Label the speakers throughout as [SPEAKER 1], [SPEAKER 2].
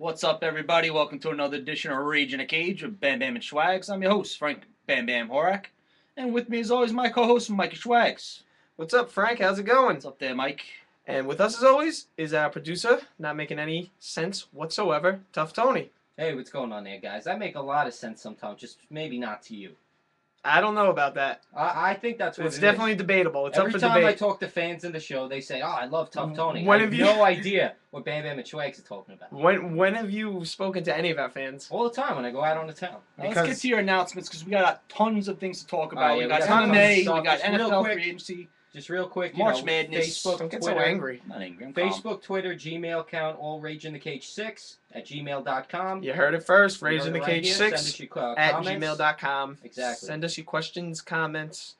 [SPEAKER 1] What's up, everybody? Welcome to another edition of Rage in a Cage with BamBam and Schwaggs. I'm your host, Frank BamBam Horak. And with me, as always, my co-host, Mike Schwaggs.
[SPEAKER 2] What's up, Frank? How's it going?
[SPEAKER 1] What's up there, Mike?
[SPEAKER 2] And with us, as always, is our producer, not making any sense whatsoever, Tough Tony.
[SPEAKER 3] Hey, what's going on there, guys? That make a lot of sense sometimes, just maybe not to you.
[SPEAKER 2] I don't know about that.
[SPEAKER 3] I think that's what
[SPEAKER 2] It's definitely debatable. It's up
[SPEAKER 3] Every
[SPEAKER 2] for
[SPEAKER 3] time I
[SPEAKER 2] debate.
[SPEAKER 3] talk to fans in the show, they say, "Oh, I love Tough Tony."
[SPEAKER 2] When
[SPEAKER 3] I have
[SPEAKER 2] have you-
[SPEAKER 3] no idea what BamBam and Schwaggs are talking about.
[SPEAKER 2] When have you spoken to any of our fans?
[SPEAKER 3] All the time when I go out on the town.
[SPEAKER 1] Now, let's get to your announcements because we got tons of things to talk about.
[SPEAKER 3] Oh, yeah,
[SPEAKER 1] we
[SPEAKER 3] we
[SPEAKER 1] got
[SPEAKER 3] got tons of
[SPEAKER 1] MMA,
[SPEAKER 3] stuff.
[SPEAKER 1] we got
[SPEAKER 3] Just real
[SPEAKER 1] NFL
[SPEAKER 3] quick.
[SPEAKER 1] free agency,
[SPEAKER 3] Just real quick,
[SPEAKER 1] March Madness.
[SPEAKER 3] Facebook,
[SPEAKER 2] Don't get
[SPEAKER 3] Twitter,
[SPEAKER 2] so angry.
[SPEAKER 1] I'm not angry. I'm calm.
[SPEAKER 3] Facebook, Twitter, Gmail account, all Rage in the Cage 6 at gmail.com.
[SPEAKER 2] You heard it first.
[SPEAKER 3] You
[SPEAKER 2] Rage
[SPEAKER 3] heard
[SPEAKER 2] in
[SPEAKER 3] it
[SPEAKER 2] the
[SPEAKER 3] right
[SPEAKER 2] Cage
[SPEAKER 3] here.
[SPEAKER 2] 6
[SPEAKER 3] Send us your
[SPEAKER 2] at
[SPEAKER 3] comments.
[SPEAKER 2] gmail.com.
[SPEAKER 3] Exactly.
[SPEAKER 2] Send us your questions, comments,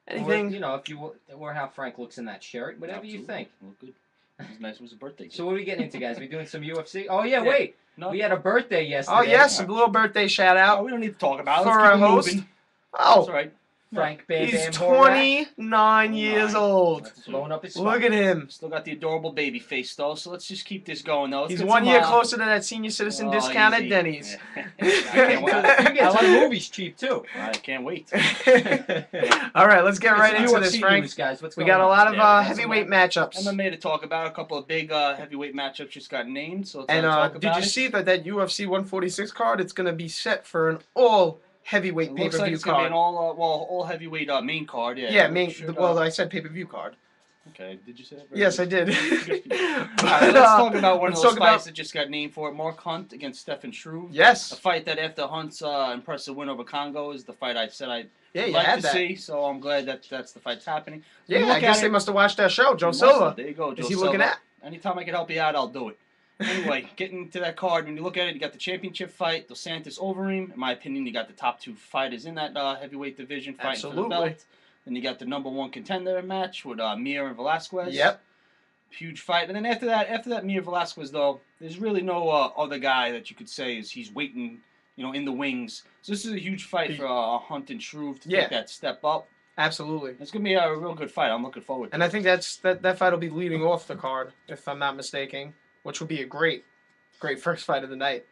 [SPEAKER 3] Or,
[SPEAKER 2] anything.
[SPEAKER 3] if you or how Frank looks in that shirt, whatever you
[SPEAKER 1] Absolutely.
[SPEAKER 3] think.
[SPEAKER 1] Look good. It was nice. It was a birthday gift.
[SPEAKER 3] So what are we getting into, guys? We doing some UFC? Oh yeah,
[SPEAKER 1] Yeah.
[SPEAKER 3] wait.
[SPEAKER 1] No,
[SPEAKER 3] We had a birthday yesterday.
[SPEAKER 2] Oh, yes, a little birthday shout
[SPEAKER 1] oh,
[SPEAKER 2] out
[SPEAKER 1] we don't need to talk about it.
[SPEAKER 2] for
[SPEAKER 1] Let's
[SPEAKER 2] our
[SPEAKER 1] keep it
[SPEAKER 2] host.
[SPEAKER 1] moving. That's
[SPEAKER 2] Oh,
[SPEAKER 1] all right.
[SPEAKER 3] Frank Bam
[SPEAKER 2] he's
[SPEAKER 3] Bam Horak.
[SPEAKER 2] 29 years old.
[SPEAKER 1] That's
[SPEAKER 3] Blowing up his
[SPEAKER 2] Look at him.
[SPEAKER 1] Still got the adorable baby face, though, so let's just keep this going, though. Let's
[SPEAKER 2] He's
[SPEAKER 1] get
[SPEAKER 2] 1
[SPEAKER 1] some,
[SPEAKER 2] year closer to that senior citizen
[SPEAKER 1] oh,
[SPEAKER 2] discount
[SPEAKER 1] easy.
[SPEAKER 2] at Denny's.
[SPEAKER 1] Yeah. I can't wait.
[SPEAKER 3] You get some movies cheap too.
[SPEAKER 1] I can't wait.
[SPEAKER 2] All right, let's get right into
[SPEAKER 3] UFC
[SPEAKER 2] this, Frank.
[SPEAKER 3] news, guys. What's
[SPEAKER 2] We
[SPEAKER 3] going
[SPEAKER 2] got a
[SPEAKER 3] on?
[SPEAKER 2] lot of
[SPEAKER 1] Yeah, we got
[SPEAKER 2] heavyweight
[SPEAKER 1] some
[SPEAKER 2] matchups.
[SPEAKER 1] MMA to talk about. A couple of big heavyweight matchups just got named, so let's
[SPEAKER 2] And
[SPEAKER 1] talk
[SPEAKER 2] did
[SPEAKER 1] about
[SPEAKER 2] you
[SPEAKER 1] it.
[SPEAKER 2] see that UFC 146 card? It's going to be set for an all heavyweight
[SPEAKER 1] It
[SPEAKER 2] pay
[SPEAKER 1] looks
[SPEAKER 2] per
[SPEAKER 1] like
[SPEAKER 2] view
[SPEAKER 1] it's gonna be
[SPEAKER 2] card.
[SPEAKER 1] an all heavyweight main card. Yeah.
[SPEAKER 2] Yeah,
[SPEAKER 1] Well,
[SPEAKER 2] I said pay per view card.
[SPEAKER 1] okay. Did you say that?
[SPEAKER 2] Yes, I did.
[SPEAKER 1] All right,
[SPEAKER 2] But,
[SPEAKER 1] let's talk about one of
[SPEAKER 2] let's
[SPEAKER 1] those
[SPEAKER 2] talk
[SPEAKER 1] fights
[SPEAKER 2] about-
[SPEAKER 1] that just got named for it. Mark Hunt against Stephen Struve. A
[SPEAKER 2] Yes.
[SPEAKER 1] fight that after Hunt's impressive win over Congo is the fight I said I'd
[SPEAKER 2] Yeah, you
[SPEAKER 1] like
[SPEAKER 2] had
[SPEAKER 1] to
[SPEAKER 2] that.
[SPEAKER 1] see. So I'm glad that that's the fight's happening. When
[SPEAKER 2] Yeah,
[SPEAKER 1] you
[SPEAKER 2] I
[SPEAKER 1] look
[SPEAKER 2] guess
[SPEAKER 1] at
[SPEAKER 2] they
[SPEAKER 1] it-
[SPEAKER 2] must have watched that show. Joe
[SPEAKER 1] Awesome.
[SPEAKER 2] Silva.
[SPEAKER 1] There you go, Joe
[SPEAKER 2] Is he
[SPEAKER 1] Silva.
[SPEAKER 2] looking at?
[SPEAKER 1] Anytime I can help you out, I'll do it. Anyway, getting to that card, when you look at it, you got the championship fight, Dos Santos Overeem. In my opinion, you got the top two fighters in that heavyweight division fighting for the
[SPEAKER 2] Absolutely.
[SPEAKER 1] belt. Then you got the number one contender match with Mir and Velasquez.
[SPEAKER 2] Yep.
[SPEAKER 1] Huge fight. And then after that Mir Velasquez, though, there's really no other guy that you could say he's waiting, in the wings. So this is a huge fight for Hunt and Struve to
[SPEAKER 2] Yeah.
[SPEAKER 1] take that step up.
[SPEAKER 2] Absolutely.
[SPEAKER 1] It's going to be a real good fight. I'm looking forward to
[SPEAKER 2] And
[SPEAKER 1] it.
[SPEAKER 2] I think that fight will be leading off the card, if I'm not mistaken, which would be a great first fight of the night.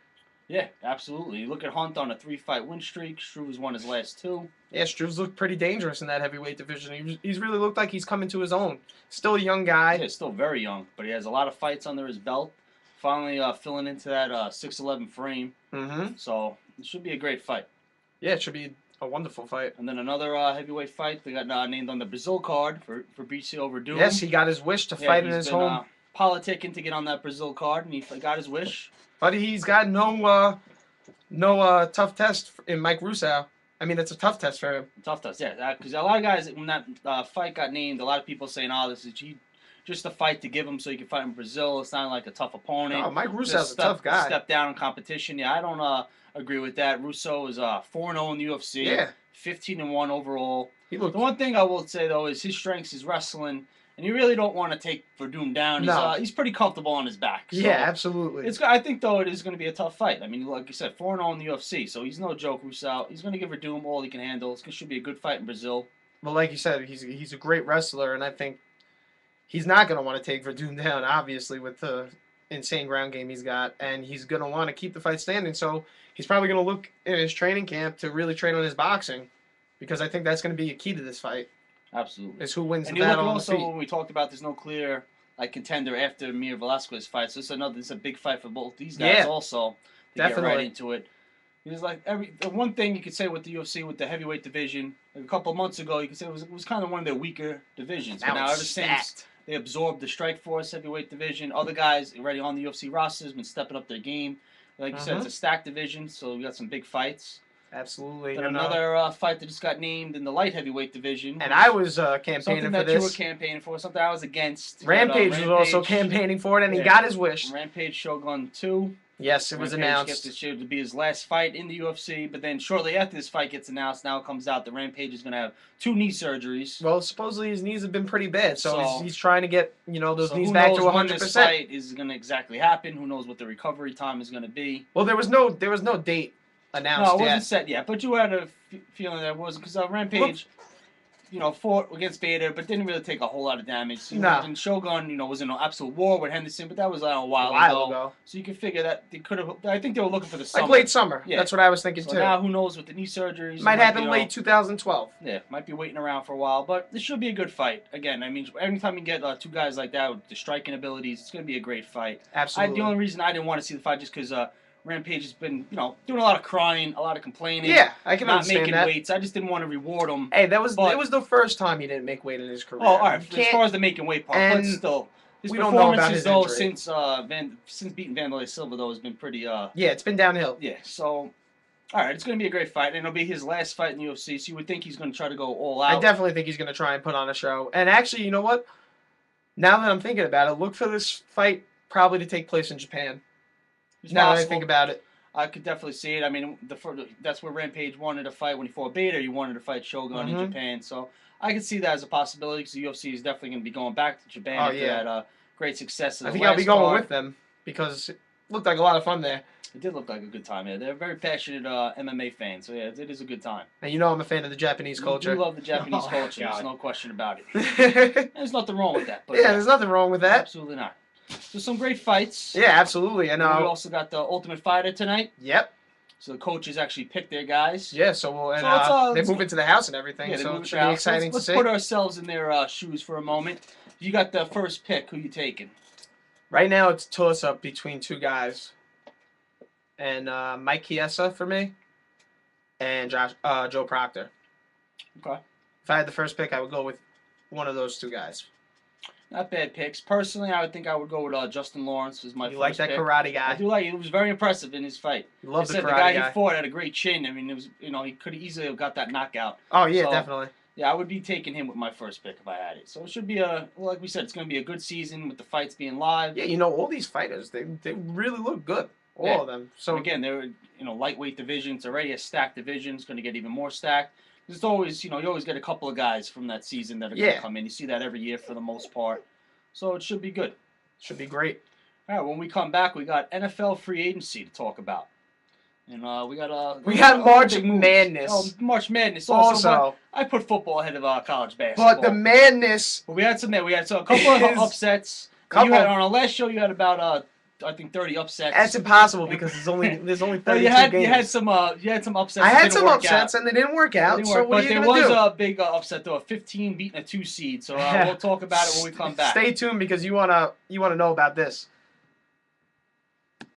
[SPEAKER 1] Yeah, absolutely. You look at Hunt on a 3-fight win streak. Struve's won his last 2.
[SPEAKER 2] Yeah, Struve's looked pretty dangerous in that heavyweight division. He's really looked like he's coming to his own. Still a young guy.
[SPEAKER 1] Yeah, still very young, but he has a lot of fights under his belt. Finally filling into that 6'11" frame.
[SPEAKER 2] Mm-hmm.
[SPEAKER 1] So it should be a great fight.
[SPEAKER 2] Yeah, it should be a wonderful fight.
[SPEAKER 1] And then another heavyweight fight. They got named on the Brazil card for Fabricio Verdun.
[SPEAKER 2] Yes, he got his wish to
[SPEAKER 1] Yeah,
[SPEAKER 2] fight in
[SPEAKER 1] he's
[SPEAKER 2] his
[SPEAKER 1] been,
[SPEAKER 2] home.
[SPEAKER 1] politicking to get on that Brazil card, and he got his wish.
[SPEAKER 2] But he's got no tough test in Mike Russo. I mean, it's a tough test for him.
[SPEAKER 1] Tough test, yeah. Because a lot of guys, when that fight got named, a lot of people saying, "Oh, this is just a fight to give him so he can fight in Brazil." It's not like a tough opponent.
[SPEAKER 2] Oh, Mike Russo's
[SPEAKER 1] Just
[SPEAKER 2] a tough guy.
[SPEAKER 1] Step down in competition. Yeah, I don't agree with that. Russo is 4-0 in the UFC.
[SPEAKER 2] Yeah,
[SPEAKER 1] 15-1 overall.
[SPEAKER 2] he looked.
[SPEAKER 1] The one thing I will say though is his strengths is wrestling, and you really don't want to take Verdun down. He's,
[SPEAKER 2] No.
[SPEAKER 1] He's pretty comfortable on his back. So
[SPEAKER 2] Yeah, absolutely.
[SPEAKER 1] I think though it is going to be a tough fight. I mean, like you said, 4-0 in the UFC, so he's no joke. Russo. He's going to give Verdun all he can handle. It should be a good fight in Brazil.
[SPEAKER 2] But like you said, he's a great wrestler, and I think he's not going to want to take Verdun down, obviously, with the insane ground game he's got, and he's going to want to keep the fight standing. So he's probably going to look in his training camp to really train on his boxing, because I think that's going to be a key to this fight,
[SPEAKER 1] Absolutely.
[SPEAKER 2] is who wins
[SPEAKER 1] And
[SPEAKER 2] the
[SPEAKER 1] you look
[SPEAKER 2] battle on the
[SPEAKER 1] also
[SPEAKER 2] feet.
[SPEAKER 1] when we talked about there's no clear contender after Mir Velasquez fight. So this is a big fight for both these guys
[SPEAKER 2] Yeah,
[SPEAKER 1] also to get right
[SPEAKER 2] definitely.
[SPEAKER 1] into it. It's like the one thing you could say with the UFC with the heavyweight division, like a couple of months ago, you could say it was kind of one of their weaker divisions. But now
[SPEAKER 2] it's
[SPEAKER 1] ever since
[SPEAKER 2] stacked.
[SPEAKER 1] they absorbed the Strikeforce heavyweight division, other guys already on the UFC roster has been stepping up their game. Like you said, it's a stacked division, so we got some big fights.
[SPEAKER 2] Absolutely.
[SPEAKER 1] Then
[SPEAKER 2] And,
[SPEAKER 1] another fight that just got named in the light heavyweight division.
[SPEAKER 2] and I was campaigning
[SPEAKER 1] something
[SPEAKER 2] for
[SPEAKER 1] that you were
[SPEAKER 2] this.
[SPEAKER 1] campaigning for, something I was against.
[SPEAKER 2] Rampage
[SPEAKER 1] But,
[SPEAKER 2] was also campaigning for it, and he
[SPEAKER 1] Yeah.
[SPEAKER 2] got his wish.
[SPEAKER 1] Rampage Shogun 2.
[SPEAKER 2] Yes, it was
[SPEAKER 1] Rampage
[SPEAKER 2] announced.
[SPEAKER 1] gets this year to be his last fight in the UFC, but then shortly after this fight gets announced, now it comes out that Rampage is going to have 2 knee surgeries.
[SPEAKER 2] Well, supposedly his knees have been pretty bad, so
[SPEAKER 1] So-
[SPEAKER 2] he's trying to get those
[SPEAKER 1] So
[SPEAKER 2] knees
[SPEAKER 1] who
[SPEAKER 2] back
[SPEAKER 1] knows
[SPEAKER 2] to
[SPEAKER 1] when
[SPEAKER 2] 100%.
[SPEAKER 1] this fight is going to exactly happen? Who knows what the recovery time is going to be?
[SPEAKER 2] Well, there was no date announced
[SPEAKER 1] No, it wasn't
[SPEAKER 2] yet.
[SPEAKER 1] set yet, but you had a feeling that it wasn't because Rampage. fought against Vader, but didn't really take a whole lot of damage.
[SPEAKER 2] No.
[SPEAKER 1] And Shogun, was in an absolute war with Henderson, but that was a while ago. So you can figure that they could have. I think they were looking for the summer.
[SPEAKER 2] Like late summer.
[SPEAKER 1] Yeah.
[SPEAKER 2] That's what I was thinking
[SPEAKER 1] So
[SPEAKER 2] too.
[SPEAKER 1] now who knows with the knee surgeries?
[SPEAKER 2] Might happen late 2012.
[SPEAKER 1] Yeah, might be waiting around for a while, but this should be a good fight. Again, I mean, anytime you get two guys like that with the striking abilities, it's going to be a great fight.
[SPEAKER 2] Absolutely.
[SPEAKER 1] The only reason I didn't want to see the fight just because Rampage has been, doing a lot of crying, a lot of complaining.
[SPEAKER 2] Yeah, I can
[SPEAKER 1] not
[SPEAKER 2] understand
[SPEAKER 1] making
[SPEAKER 2] that.
[SPEAKER 1] weights. I just didn't want to reward him.
[SPEAKER 2] Hey, it was the first time he didn't make weight in his career.
[SPEAKER 1] Oh, all right. As far as the making weight part, but still, his
[SPEAKER 2] we don't know about
[SPEAKER 1] performances
[SPEAKER 2] his
[SPEAKER 1] though
[SPEAKER 2] injury.
[SPEAKER 1] since beating Vanderlei Silva though has been pretty.
[SPEAKER 2] Yeah, it's been downhill.
[SPEAKER 1] Yeah, so. All right, it's going to be a great fight, and it'll be his last fight in the UFC, so you would think he's going to try to go all out.
[SPEAKER 2] I definitely think he's going to try and put on a show. And actually, you know what? Now that I'm thinking about it, look for this fight probably to take place in Japan. Now that I think about it.
[SPEAKER 1] I could definitely see it. I mean, that's where Rampage wanted to fight when he fought Bader. He wanted to fight Shogun in Japan, so I could see that as a possibility because the UFC is definitely going to be going back to Japan after that great success.
[SPEAKER 2] I think I'll be going with them because it looked like a lot of fun there.
[SPEAKER 1] It did look like a good time. Yeah, they're very passionate MMA fans, so yeah, it is a good time.
[SPEAKER 2] And I'm a fan of the Japanese culture.
[SPEAKER 1] I do love the Japanese culture. There's no question about it. There's nothing wrong with that. But,
[SPEAKER 2] there's nothing wrong with that.
[SPEAKER 1] Absolutely not. So some great fights.
[SPEAKER 2] Yeah, absolutely. And
[SPEAKER 1] we also got the Ultimate Fighter tonight.
[SPEAKER 2] Yep.
[SPEAKER 1] So the coaches actually picked their guys.
[SPEAKER 2] Yeah, so they move into the house and everything, so it should be exciting to see.
[SPEAKER 1] Let's put ourselves in their shoes for a moment. You got the first pick. Who you taking?
[SPEAKER 2] Right now, it's a toss-up between two guys. And Mike Chiesa for me, and Joe Proctor.
[SPEAKER 1] Okay.
[SPEAKER 2] If I had the first pick, I would go with one of those two guys.
[SPEAKER 1] Not bad picks. Personally, I would think I would go with Justin Lawrence as my first pick.
[SPEAKER 2] You like that karate guy?
[SPEAKER 1] I do like it. He was very impressive in his fight.
[SPEAKER 2] You love the karate
[SPEAKER 1] guy.
[SPEAKER 2] guy.
[SPEAKER 1] He fought had a great chin. I mean, it was he could easily have got that knockout.
[SPEAKER 2] Oh yeah, definitely.
[SPEAKER 1] Yeah, I would be taking him with my first pick if I had it. So it should be like we said, it's going to be a good season with the fights being live.
[SPEAKER 2] Yeah, all these fighters, they really look good. All of them. So
[SPEAKER 1] again, they're lightweight division. It's already a stacked division. It's going to get even more stacked. There's always you always get a couple of guys from that season that are going to come in. You see that every year for the most part. So it should be good.
[SPEAKER 2] Should be great.
[SPEAKER 1] All right, when we come back, we got NFL free agency to talk about. And we got
[SPEAKER 2] March Madness.
[SPEAKER 1] Oh, March Madness also. I put football ahead of college basketball.
[SPEAKER 2] But the madness.
[SPEAKER 1] But we had some there. We had a couple of upsets. You had, on our last show, you had about I think 30 upsets.
[SPEAKER 2] That's impossible because there's only 32 games.
[SPEAKER 1] You had some upsets.
[SPEAKER 2] I had some upsets and they didn't work out. But
[SPEAKER 1] there was a big upset though, a 15 beating a 2 seed. So we'll talk about it when we come back.
[SPEAKER 2] Stay tuned because you wanna know about this.